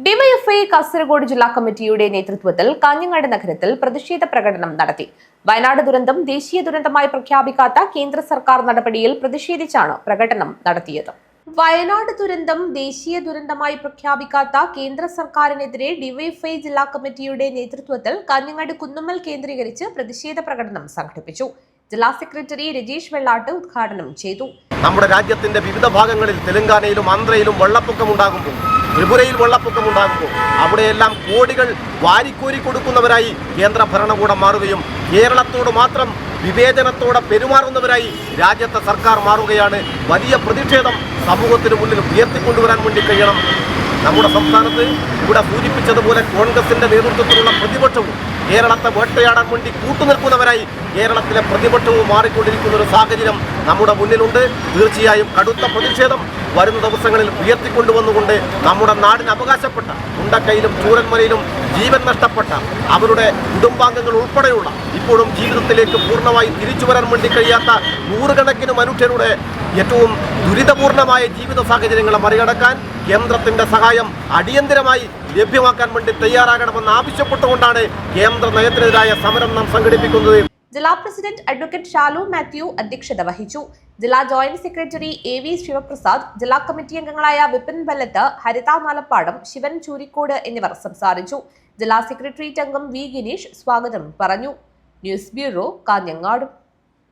DYFI Kasaragod ജില്ലാ കമ്മിറ്റിയുടെ നേതൃത്വത്തിൽ കാഞ്ഞങ്ങാട് നഗരത്തിൽ പ്രതിഷേധ പ്രകടനം നടത്തി. വയനാട് ദുരന്തം ദേശീയ ദുരന്തമായി പ്രഖ്യാപിക്കാത്ത കേന്ദ്ര സർക്കാർ നടപടിയിൽ പ്രതിഷേധിച്ചാണ് പ്രകടനം നടത്തിയത്. വയനാട് ദുരന്തം ദേശീയ ദുരന്തമായി പ്രഖ്യാപിക്കാത്ത കേന്ദ്ര സർക്കാരിനെതിരെ ഡിവൈഎഫ്ഐ ജില്ലാ കമ്മിറ്റിയുടെ നേതൃത്വത്തിൽ കാഞ്ഞങ്ങാട് കുന്നുമ്മൽ കേന്ദ്രീകരിച്ച് പ്രതിഷേധ പ്രകടനം സംഘടിപ്പിച്ചു. ജില്ലാ സെക്രട്ടറി രജീഷ് വെള്ളാട്ട് ഉദ്ഘാടനം ചെയ്തു. നമ്മുടെ രാജ്യത്തിന്റെ വിവിധ ഭാഗങ്ങളിൽ തെലങ്കാനയിലും ആന്ധ്രയിലും വെള്ളപ്പൊക്കമുണ്ടാകുമ്പോൾ, ത്രിപുരയിൽ വെള്ളപ്പൊക്കമുണ്ടാകുമ്പോൾ അവിടെയെല്ലാം കോടികൾ വാരിക്കോരി കൊടുക്കുന്നവരായി കേന്ദ്ര ഭരണകൂടം മാറുകയും കേരളത്തോട് മാത്രം വിവേചനത്തോടെ പെരുമാറുന്നവരായി രാജ്യത്തെ സർക്കാർ മാറുകയാണ്. വലിയ പ്രതിഷേധം സമൂഹത്തിന് മുന്നിൽ ഉയർത്തിക്കൊണ്ടുവരാൻ വേണ്ടി കഴിയണം. നമ്മുടെ സംസ്ഥാനത്ത് ഇവിടെ സൂചിപ്പിച്ചതുപോലെ കോൺഗ്രസിന്റെ നേതൃത്വത്തിലുള്ള പ്രതിപക്ഷവും കേരളത്തെ വേട്ടയാടാൻ വേണ്ടി കൂട്ടുനിൽക്കുന്നവരായി കേരളത്തിലെ പ്രതിപക്ഷവും മാറിക്കൊണ്ടിരിക്കുന്ന ഒരു സാഹചര്യം നമ്മുടെ മുന്നിലുണ്ട്. തീർച്ചയായും കടുത്ത പ്രതിഷേധം വരുന്ന ദിവസങ്ങളിൽ ഉയർത്തിക്കൊണ്ടുവന്നുകൊണ്ട് നമ്മുടെ നാടിന് അവകാശപ്പെട്ട മുണ്ടക്കയിലും ചൂരന്മലയിലും ജീവൻ നഷ്ടപ്പെട്ട അവരുടെ കുടുംബാംഗങ്ങൾ ഉൾപ്പെടെയുള്ള ഇപ്പോഴും ജീവിതത്തിലേക്ക് പൂർണ്ണമായി തിരിച്ചു വരാൻ വേണ്ടി കഴിയാത്ത നൂറുകണക്കിന് മനുഷ്യരുടെ ഏറ്റവും ദുരിതപൂർണമായ ജീവിത സാഹചര്യങ്ങളെ മറികടക്കാൻ കേന്ദ്രത്തിന്റെ സഹായം അടിയന്തരമായി ലഭ്യമാക്കാൻ വേണ്ടി തയ്യാറാകണമെന്ന് ആവശ്യപ്പെട്ടുകൊണ്ടാണ് കേന്ദ്ര നയത്തിനെതിരായ സമരം നാം സംഘടിപ്പിക്കുന്നത്. ജില്ലാ പ്രസിഡന്റ് അഡ്വക്കേറ്റ് ഷാലു മാത്യു അധ്യക്ഷത വഹിച്ചു. ജില്ലാ ജോയിന്റ് സെക്രട്ടറി AV ശിവപ്രസാദ്, ജില്ലാ കമ്മിറ്റി അംഗങ്ങളായ വിപിൻ ബല്ലത്ത്, ഹരിത നാലപ്പാടം, ശിവൻ ചൂരിക്കോട് എന്നിവർ സംസാരിച്ചു. ജില്ലാ സെക്രട്ടേറിയറ്റ് അംഗം V ഗിനീഷ് സ്വാഗതം പറഞ്ഞു. News bureau, Kanhangad.